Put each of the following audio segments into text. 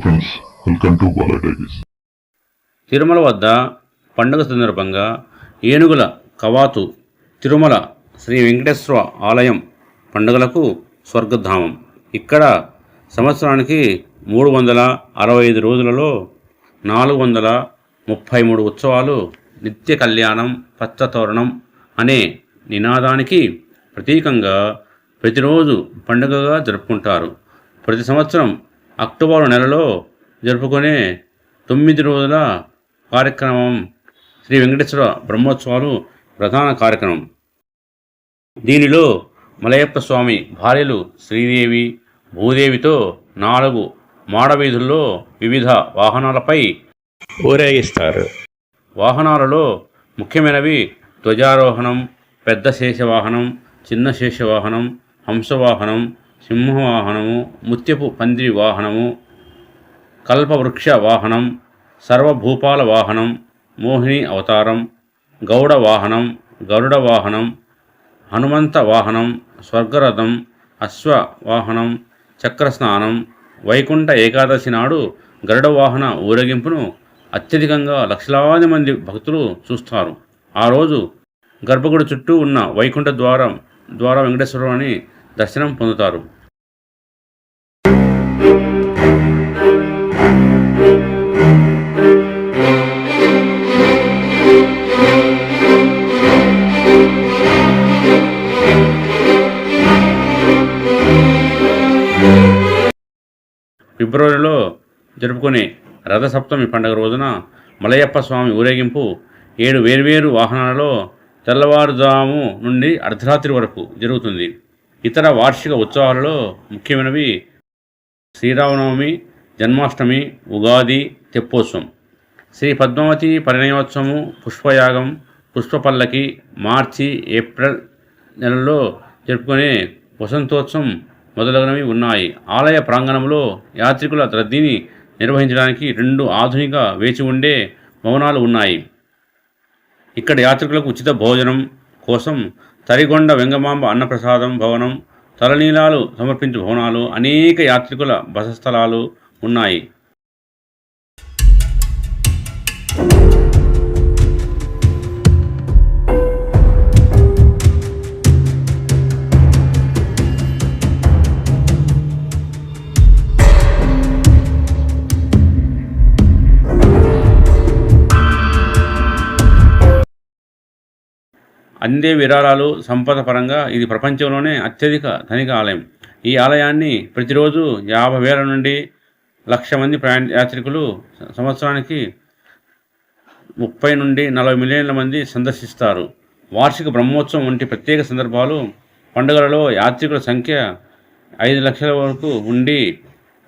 Friends, welcome to Bala diaries. Tirumala వద్ద పండుగ సందర్భంగా ఏనుగుల కవాతు తిరుమల శ్రీ వెంకటేశ్వర ఆలయం పండుగలకు స్వర్గధామం. ఇక్కడ సంవత్సరానికి 365 రోజులలో 433 ఉత్సవాలు నిత్య కళ్యాణం పచ్చతోరణం అనే నినాదానికి ప్రతీకంగా ప్రతిరోజు పండుగగా జరుపుకుంటారు. ప్రతి సంవత్సరం అక్టోబరు నెలలో జరుపుకునే 9 రోజుల కార్యక్రమం శ్రీ వెంకటేశ్వర బ్రహ్మోత్సవాలు ప్రధాన కార్యక్రమం. దీనిలో మలయప్ప స్వామి భార్యలు శ్రీదేవి భూదేవితో 4 మాడవీధుల్లో వివిధ వాహనాలపై ఊరేగిస్తారు. వాహనాలలో ముఖ్యమైనవి ధ్వజారోహణం, పెద్ద శేషవాహనం, చిన్న శేషవాహనం, హంసవాహనం, సింహవాహనము, ముత్యపు పందిరి వాహనము, కల్పవృక్ష వాహనం, సర్వభూపాల వాహనం, మోహిని అవతారం, గౌడ వాహనం, గరుడ వాహనం, హనుమంత వాహనం, స్వర్గరథం, అశ్వ వాహనం, చక్రస్నానం. వైకుంఠ ఏకాదశి నాడు గరుడ వాహన ఊరేగింపును అత్యధికంగా లక్షలాది మంది భక్తులు చూస్తారు. ఆ రోజు గర్భగుడి చుట్టూ ఉన్న వైకుంఠ ద్వారా వెంకటేశ్వరుని దర్శనం పొందుతారు. ఫిబ్రవరిలో జరుపుకునే రథసప్తమి పండుగ రోజున మలయప్ప స్వామి ఊరేగింపు 7 వేర్వేరు వాహనాలలో తెల్లవారుజాము నుండి అర్ధరాత్రి వరకు జరుగుతుంది. ఇతర వార్షిక ఉత్సవాలలో ముఖ్యమైనవి శ్రీరామనవమి, జన్మాష్టమి, ఉగాది, తెప్పోత్సవం, శ్రీ పద్మావతి పరిణయోత్సవము, పుష్పయాగం, పుష్పపల్లకి, మార్చి ఏప్రిల్ నెలల్లో జరుపుకునే వసంతోత్సవం మొదలగునవి ఉన్నాయి. ఆలయ ప్రాంగణంలో యాత్రికుల రద్దీని నిర్వహించడానికి 2 ఆధునిక వేచి ఉండే భవనాలు ఉన్నాయి. ఇక్కడ యాత్రికులకు ఉచిత భోజనం కోసం తరిగొండ వెంగమాంబ అన్నప్రసాదం భవనం, తలనీలాలు సమర్పించే భవనాలు, అనేక యాత్రికుల బస స్థలాలు ఉన్నాయి. అందే విరాళాలు సంపద పరంగా ఇది ప్రపంచంలోనే అత్యధిక ధనిక ఆలయం. ఈ ఆలయాన్ని ప్రతిరోజు 50,000 నుండి 1,00,000 మంది యాత్రికులు సంవత్సరానికి 30 నుండి 40 మిలియన్ల మంది సందర్శిస్తారు. వార్షిక బ్రహ్మోత్సవం వంటి ప్రత్యేక సందర్భాలు పండుగలలో యాత్రికుల సంఖ్య 5 లక్షల వరకు ఉండి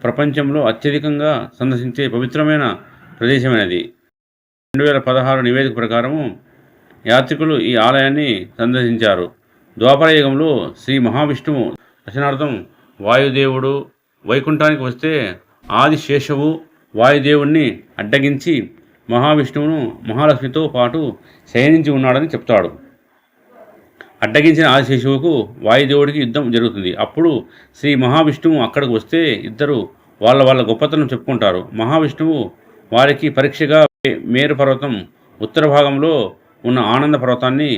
ప్రపంచంలో అత్యధికంగా సందర్శించే పవిత్రమైన ప్రదేశమైనది. 2016 నివేదిక ప్రకారము యాత్రికులు ఈ ఆలయాన్ని సందర్శించారు. ద్వాపర యుగంలో శ్రీ మహావిష్ణువు దర్శనార్థం వాయుదేవుడు వైకుంఠానికి వస్తే ఆదిశేషవు వాయుదేవుణ్ణి అడ్డగించి మహావిష్ణువును మహాలక్ష్మితో పాటు శయనించి ఉన్నాడని చెప్తాడు. అడ్డగించిన ఆదిశేషువుకు వాయుదేవుడికి యుద్ధం జరుగుతుంది. అప్పుడు శ్రీ మహావిష్ణువు అక్కడికి వస్తే ఇద్దరు వాళ్ళ గొప్పతనం చెప్పుకుంటారు. మహావిష్ణువు వారికి పరీక్షగా మేరు పర్వతం ఉత్తర భాగంలో ఉన్న ఆనంద పర్వతాన్ని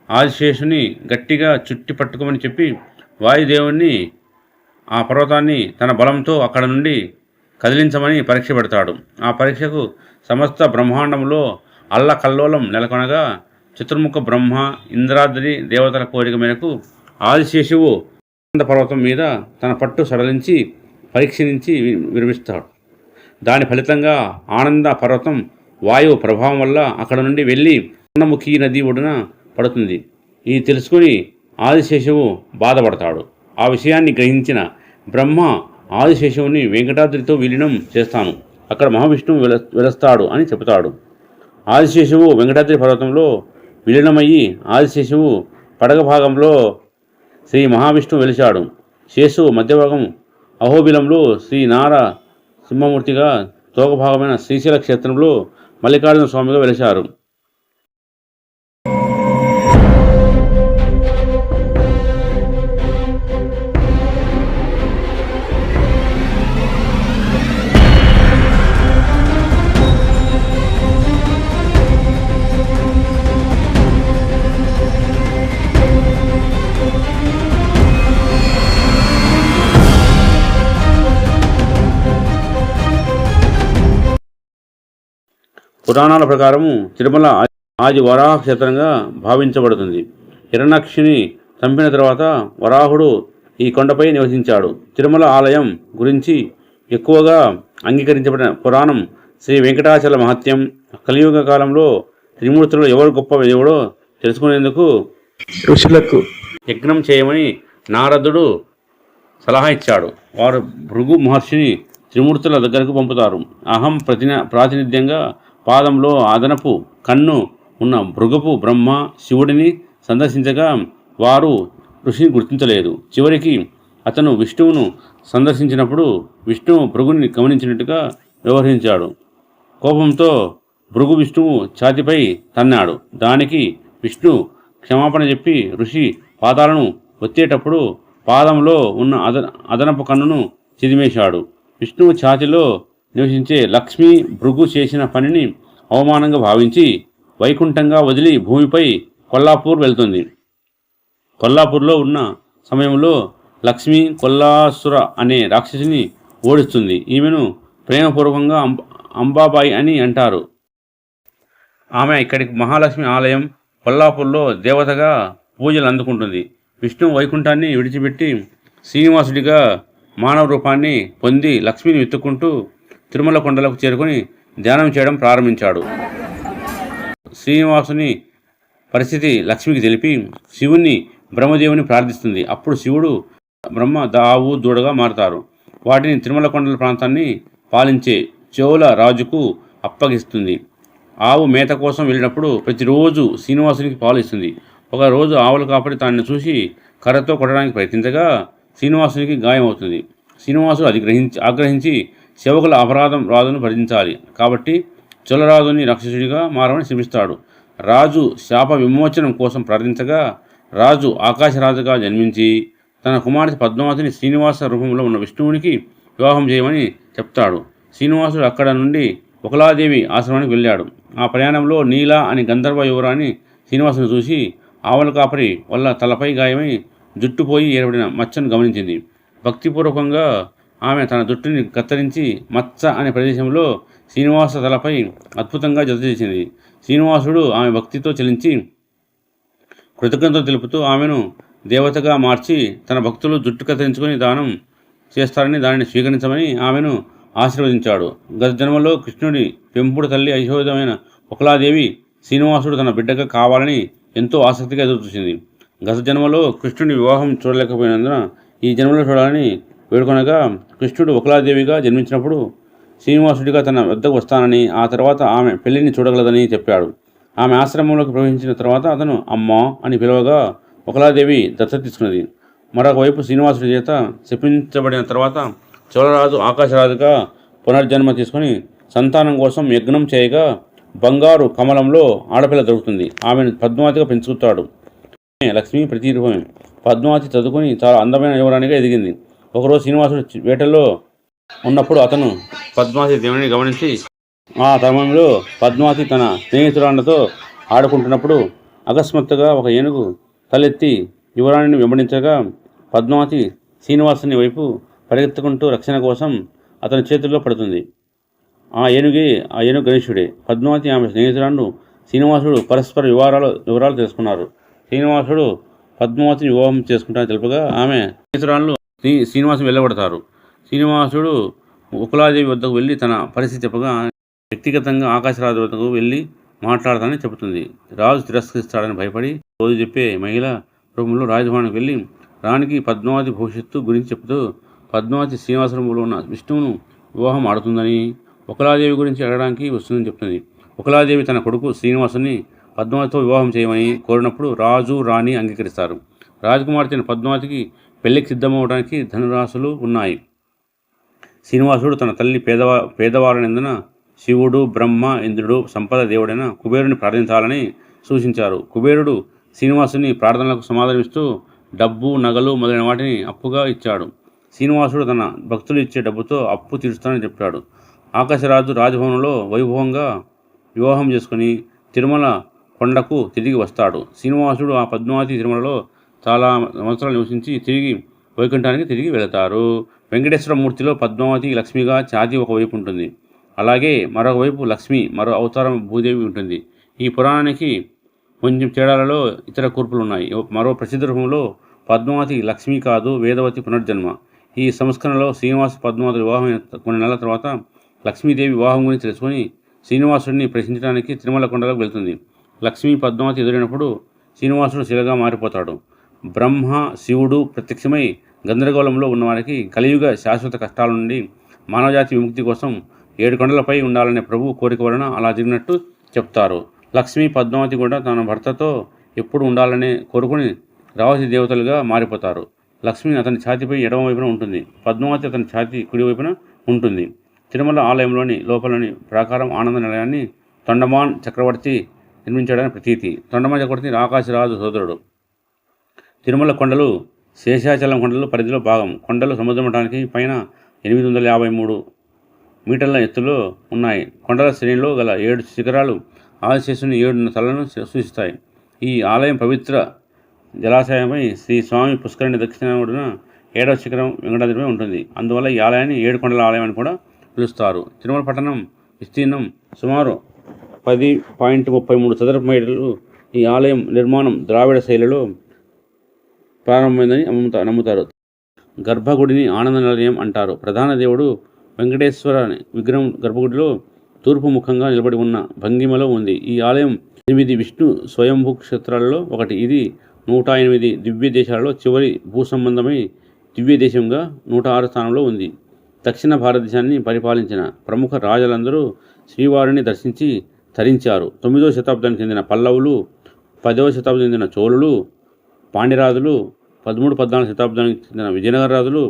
ఆదిశేషుని గట్టిగా చుట్టి పట్టుకోమని చెప్పి వాయుదేవుణ్ణి ఆ పర్వతాన్ని తన బలంతో అక్కడ నుండి కదిలించమని పరీక్ష పెడతాడు. ఆ పరీక్షకు సమస్త బ్రహ్మాండంలో అల్లకల్లోలం నెలకొనగా చతుర్ముఖ బ్రహ్మ ఇంద్రాద్రి దేవతల కోరిక మేరకు ఆదిశేషువు ఆనంద పర్వతం మీద తన పట్టు సడలించి పరీక్ష నుంచి విరమిస్తాడు. దాని ఫలితంగా ఆనంద పర్వతం వాయువు ప్రభావం వల్ల అక్కడ నుండి వెళ్ళి అన్నముఖి నది ఒడ్డున పడుతుంది. ఇది తెలుసుకుని ఆదిశేషువు బాధపడతాడు. ఆ విషయాన్ని గ్రహించిన బ్రహ్మ ఆదిశేషువుని వెంకటాద్రితో విలీనం చేస్తాను, అక్కడ మహావిష్ణువు వెలుస్తాడు అని చెబుతాడు. ఆదిశేషువు వెంకటాద్రి పర్వతంలో విలీనమయ్యి ఆదిశేషువు పడగ భాగంలో శ్రీ మహావిష్ణువు వెలిచాడు. శేషువు మధ్యభాగం అహోబిలంలో శ్రీ నార సింహమూర్తిగా, తోక భాగమైన శ్రీశైల క్షేత్రంలో మల్లికార్జున స్వామిగా వెలిశారు. పురాణాల ప్రకారము తిరుమల ఆది వరాహ క్షేత్రంగా భావించబడుతుంది. హిరణ్యాక్షుని చంపిన తర్వాత వరాహుడు ఈ కొండపై నివసించాడు. తిరుమల ఆలయం గురించి ఎక్కువగా అంగీకరించబడిన పురాణం శ్రీ వెంకటాచల మహత్యం. కలియుగ కాలంలో త్రిమూర్తులు ఎవరు గొప్ప దేవుడో తెలుసుకునేందుకు ఋషులకు యజ్ఞం చేయమని నారదుడు సలహా ఇచ్చాడు. వారు భృగు మహర్షిని త్రిమూర్తుల దగ్గరకు పంపుతారు. అహం ప్రాతినిధ్యంగా పాదంలో అదనపు కన్ను ఉన్న భృగుపు బ్రహ్మ శివుడిని సందర్శించగా వారు ఋషిని గుర్తించలేదు. చివరికి అతను విష్ణువును సందర్శించినప్పుడు విష్ణువు భృగుని గమనించినట్టుగా వ్యవహరించాడు. కోపంతో భృగు విష్ణువు ఛాతిపై తన్నాడు. దానికి విష్ణు క్షమాపణ చెప్పి ఋషి పాదాలను ఒత్తేటప్పుడు పాదంలో ఉన్న అదనపు కన్నును చిదిమేశాడు. విష్ణువు ఛాతిలో నివసించే లక్ష్మి భృగు చేసిన పనిని అవమానంగా భావించి వైకుంఠంగా వదిలి భూమిపై కొల్లాపూర్ వెళ్తుంది. కొల్లాపూర్లో ఉన్న సమయంలో లక్ష్మి కొల్లాసుర అనే రాక్షసిని ఓడిస్తుంది. ఈమెను ప్రేమపూర్వకంగా అంబాబాయి అని అంటారు. ఆమె ఇక్కడికి మహాలక్ష్మి ఆలయం కొల్లాపూర్లో దేవతగా పూజలు అందుకుంటుంది. విష్ణువు వైకుంఠాన్ని విడిచిపెట్టి శ్రీనివాసుడిగా మానవ రూపాన్ని పొంది లక్ష్మిని వెతుక్కుంటూ తిరుమల కొండలకు చేరుకొని ధ్యానం చేయడం ప్రారంభించాడు. శ్రీనివాసుని పరిస్థితి లక్ష్మికి తెలిపి శివుణ్ణి బ్రహ్మదేవుని ప్రార్థిస్తుంది. అప్పుడు శివుడు బ్రహ్మ ఆవు దూడగా మారుతారు. వాటిని తిరుమల కొండల ప్రాంతాన్ని పాలించే చోళ రాజుకు అప్పగిస్తుంది. ఆవు మేత కోసం వెళ్ళినప్పుడు ప్రతిరోజు శ్రీనివాసునికి పాలు ఇస్తుంది. ఒకరోజు ఆవులు కాపరి దాన్ని చూసి కర్రతో కొట్టడానికి ప్రయత్నించగా శ్రీనివాసునికి గాయం అవుతుంది. శ్రీనివాసుడు అది ఆగ్రహించి సేవకుల అపరాధం రాజును భరించాలి కాబట్టి చోళరాజుని రాక్షసుడిగా మారమని శపిస్తాడు. రాజు శాప విమోచనం కోసం ప్రార్థించగా రాజు ఆకాశరాజుగా జన్మించి తన కుమార్తె పద్మావతిని శ్రీనివాస రూపంలో ఉన్న విష్ణువునికి వివాహం చేయమని చెప్తాడు. శ్రీనివాసుడు అక్కడ నుండి ఒకలాదేవి ఆశ్రమానికి వెళ్ళాడు. ఆ ప్రయాణంలో నీల అని గంధర్వ యువరాన్ని శ్రీనివాసుని చూసి ఆవుల కాపరి వల్ల తలపై గాయమై జుట్టుపోయి ఏర్పడిన మచ్చను గమనించింది. భక్తిపూర్వకంగా ఆమె తన జుట్టుని కత్తిరించి మచ్చ అనే ప్రదేశంలో శ్రీనివాస తలపై అద్భుతంగా జత చేసింది. శ్రీనివాసుడు ఆమె భక్తితో చెలించి కృతజ్ఞతలు తెలుపుతూ ఆమెను దేవతగా మార్చి తన భక్తులు జుట్టు కత్తిరించుకొని దానం చేస్తారని దానిని స్వీకరించమని ఆమెను ఆశీర్వదించాడు. గత జన్మలో కృష్ణుడి పెంపుడు తల్లి ఐశ్వర్యమైన ఒకలాదేవి శ్రీనివాసుడు తన బిడ్డగా కావాలని ఎంతో ఆసక్తిగా ఎదురుచూసింది. గత జన్మలో కృష్ణుడి వివాహం చూడలేకపోయినందున ఈ జన్మలో చూడాలని వేడుకొనగా కృష్ణుడు ఒకలాదేవిగా జన్మించినప్పుడు శ్రీనివాసుడిగా తన వద్దకు వస్తానని, ఆ తర్వాత ఆమె పెళ్లిని చూడగలదని చెప్పాడు. ఆమె ఆశ్రమంలోకి ప్రవేశించిన తర్వాత అతను అమ్మ అని పిలవగా ఒకలాదేవి దత్తత తీసుకున్నది. మరొక వైపు శ్రీనివాసుడి చేత శపించబడిన తర్వాత చోళరాజు ఆకాశరాజుగా పునర్జన్మ తీసుకుని సంతానం కోసం యజ్ఞం చేయగా బంగారు కమలంలో ఆడపిల్ల దొరుకుతుంది. ఆమెను పద్మావతిగా పెంచుతాడు. లక్ష్మి ప్రతిరూపమే. పద్మావతి చదువుకుని చాలా అందమైన యువరాణిగా ఎదిగింది. ఒకరోజు శ్రీనివాసుడు వేటల్లో ఉన్నప్పుడు అతను పద్మావతి దేవుని గమనించి ఆ సమయంలో పద్మావతి తన స్నేహితురాళ్లతో ఆడుకుంటున్నప్పుడు అకస్మాత్తుగా ఒక ఏనుగు తలెత్తి యువరాణిని వెంబడించగా పద్మావతి శ్రీనివాసుని వైపు పరిగెత్తుకుంటూ రక్షణ కోసం అతని చేతుల్లో పడుతుంది. ఆ ఏనుగు గణేశుడే. పద్మావతి ఆమె స్నేహితురాలను శ్రీనివాసుడు పరస్పర వివరాలు తెలుసుకున్నారు. శ్రీనివాసుడు పద్మావతిని వివాహం చేసుకుంటానని తెలుపగా ఆమె స్నేహితురాలు శ్రీనివాసుని వెళ్ళగొడతారు. శ్రీనివాసుడు ఒకలాదేవి వద్దకు వెళ్ళి తన పరిస్థితి చెప్పగా వ్యక్తిగతంగా ఆకాశరాజు వద్దకు వెళ్ళి మాట్లాడతానని చెబుతుంది. రాజు తిరస్కరిస్తాడని భయపడి రోజు చెప్పే మహిళ రూపంలో రాజభవనానికి వెళ్ళి రాణికి పద్మావతి భవిష్యత్తు గురించి చెబుతూ పద్మావతి శ్రీనివాస రూపంలో ఉన్న విష్ణువును వివాహం ఆడుతుందని, ఒకలాదేవి గురించి అడగడానికి వస్తుందని చెప్తుంది. ఒకలాదేవి తన కొడుకు శ్రీనివాసుని పద్మావతితో వివాహం చేయమని కోరినప్పుడు రాజు రాణి అంగీకరిస్తారు. రాజకుమార్తెను పద్మావతికి పెళ్లికి సిద్ధమవడానికి ధనురాశులు ఉన్నాయి. శ్రీనివాసుడు తన తల్లి పేదవారనందున శివుడు, బ్రహ్మ, ఇంద్రుడు, సంపద దేవుడైన కుబేరుని ప్రార్థించాలని సూచించారు. కుబేరుడు శ్రీనివాసుని ప్రార్థనలకు సమాధానమిస్తూ డబ్బు, నగలు మొదలైన వాటిని అప్పుగా ఇచ్చాడు. శ్రీనివాసుడు తన భక్తులు ఇచ్చే డబ్బుతో అప్పు తీరుస్తానని చెప్పాడు. ఆకాశరాజు రాజభవనంలో వైభవంగా వివాహం చేసుకుని తిరుమల కొండకు తిరిగి వస్తాడు. శ్రీనివాసుడు ఆ పద్మావతి తిరుమలలో చాలా సంవత్సరాలు నివసించి తిరిగి వైకుంఠానికి తిరిగి వెళతారు. వెంకటేశ్వర మూర్తిలో పద్మావతి లక్ష్మిగా ఛాతి ఒకవైపు ఉంటుంది. అలాగే మరొకవైపు లక్ష్మి మరో అవతారం భూదేవి ఉంటుంది. ఈ పురాణానికి కొంచెం తేడాలలో ఇతర కూర్పులు ఉన్నాయి. మరో ప్రసిద్ధ రూపంలో పద్మావతి లక్ష్మి కాదు, వేదవతి పునర్జన్మ. ఈ సంస్కరణలో శ్రీనివాస పద్మావతి వివాహమైన కొన్ని నెలల తర్వాత లక్ష్మీదేవి వివాహం గురించి తెలుసుకొని శ్రీనివాసుడిని ప్రశ్నించడానికి తిరుమల కొండలకు వెళ్తుంది. లక్ష్మీ పద్మావతి ఎదురైనప్పుడు శ్రీనివాసుడు శిలగా మారిపోతాడు. బ్రహ్మ శివుడు ప్రత్యక్షమై గందరగోళంలో ఉన్నవారికి కలియుగ శాశ్వత కష్టాల నుండి మానవజాతి విముక్తి కోసం 7 కొండలపై ఉండాలనే ప్రభు కోరిక వలన అలా జరిగినట్టు చెప్తారు. లక్ష్మీ పద్మావతి కూడా తన భర్తతో ఎప్పుడు ఉండాలని కోరుకుని రావతి దేవతలుగా మారిపోతారు. లక్ష్మి అతని ఛాతీపై ఎడమ వైపున ఉంటుంది, పద్మావతి అతని ఛాతీ కుడివైపున ఉంటుంది. తిరుమల ఆలయంలోని లోపలని ప్రాకారం ఆనంద నిలయాన్ని తొండమాన్ చక్రవర్తి నిర్మించాడని ప్రతీతి. తొండమాన్ చక్రవర్తి ఆకాశరాజు సోదరుడు. తిరుమల కొండలు శేషాచలం కొండలు పరిధిలో భాగం. కొండలు సముద్ర మఠానికి పైన 853 మీటర్ల ఎత్తులో ఉన్నాయి. కొండల శ్రేణిలో గల 7 శిఖరాలు ఆదిశేషుని 7 తలలను సూచిస్తాయి. ఈ ఆలయం పవిత్ర జలాశయంపై శ్రీ స్వామి పుష్కరిణి దక్షిణాడున 7వ శిఖరం వెంకటాద్రిపై ఉంటుంది. అందువల్ల ఈ ఆలయాన్ని 7 కొండల ఆలయం అని కూడా పిలుస్తారు. తిరుమల పట్టణం విస్తీర్ణం సుమారు 10.33 చదరపు మైళ్ళు. ఈ ఆలయం నిర్మాణం ద్రావిడ శైలిలో ప్రారంభమైందని నమ్ముతారు. గర్భగుడిని ఆనంద నిలయం అంటారు. ప్రధాన దేవుడు వెంకటేశ్వర విగ్రహం గర్భగుడిలో తూర్పు ముఖంగా నిలబడి ఉన్న భంగిమలో ఉంది. ఈ ఆలయం 8 విష్ణు స్వయంభూ క్షేత్రాలలో ఒకటి. ఇది 108 దివ్య దేశాలలో చివరి భూసంబంధమై దివ్య దేశంగా 106 స్థానంలో ఉంది. దక్షిణ భారతదేశాన్ని పరిపాలించిన ప్రముఖ రాజులందరూ శ్రీవారిని దర్శించి తరించారు. 9వ శతాబ్దానికి చెందిన పల్లవులు, 10వ శతాబ్దానికి చెందిన చోళులు, పాండ్యరాజులు, 13-14 శతాబ్దానికి చెందిన విజయనగర రాజులు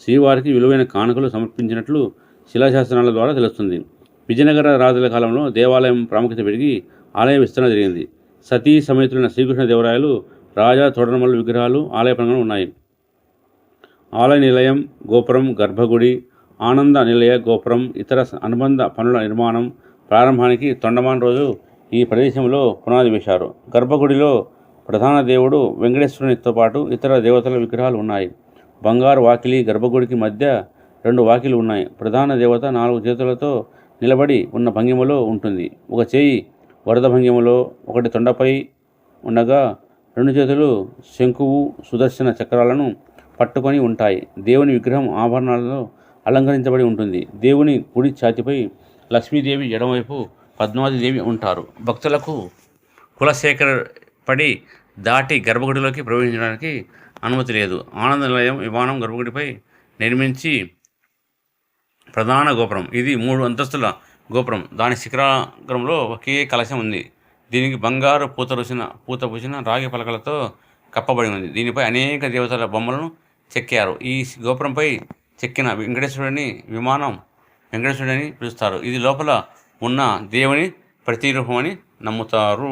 శ్రీవారికి విలువైన కానుకలు సమర్పించినట్లు శిలాశాసనాల ద్వారా తెలుస్తుంది. విజయనగర రాజుల కాలంలో దేవాలయం ప్రాముఖ్యత పెరిగి ఆలయ విస్తరణ జరిగింది. సతీ సమేతులైన శ్రీకృష్ణదేవరాయలు, రాజా తోడరమల్లు విగ్రహాలు ఆలయ ప్రాంగణంలో ఉన్నాయి. ఆలయ నిలయం, గోపురం, గర్భగుడి, ఆనంద నిలయ గోపురం, ఇతర అనుబంధ పనుల నిర్మాణం ప్రారంభానికి తొండమాన్ రోజు ఈ ప్రదేశంలో పునాది వేశారు. గర్భగుడిలో ప్రధాన దేవుడు వెంకటేశ్వరునితో పాటు ఇతర దేవతల విగ్రహాలు ఉన్నాయి. బంగారు వాకిలి, గర్భగుడికి మధ్య 2 వాకిలు ఉన్నాయి. ప్రధాన దేవత 4 చేతులతో నిలబడి ఉన్న భంగిమలో ఉంటుంది. ఒక చేయి వరద భంగిమలో, ఒకటి తొండపై ఉండగా 2 చేతులు శంకువు, సుదర్శన చక్రాలను పట్టుకొని ఉంటాయి. దేవుని విగ్రహం ఆభరణాలతో అలంకరించబడి ఉంటుంది. దేవుని కుడి ఛాతిపై లక్ష్మీదేవి, ఎడమవైపు పద్మావతిదేవి ఉంటారు. భక్తులకు కులశేఖరపడి దాటి గర్భగుడిలోకి ప్రవేశించడానికి అనుమతి లేదు. ఆనంద నిలయం విమానం గర్భగుడిపై నిర్మించి ప్రధాన గోపురం. ఇది 3 అంతస్తుల గోపురం. దాని శిఖరాగ్రంలో ఒకే కలశం ఉంది. దీనికి బంగారు పూత పూసిన రాగి పలకలతో కప్పబడి ఉంది. దీనిపై అనేక దేవతల బొమ్మలను చెక్కారు. ఈ గోపురంపై చెక్కిన వెంకటేశ్వరుడిని విమానం వెంకటేశ్వరుడని పిలుస్తారు. ఇది లోపల ఉన్న దేవుని ప్రతిరూపమని నమ్ముతారు.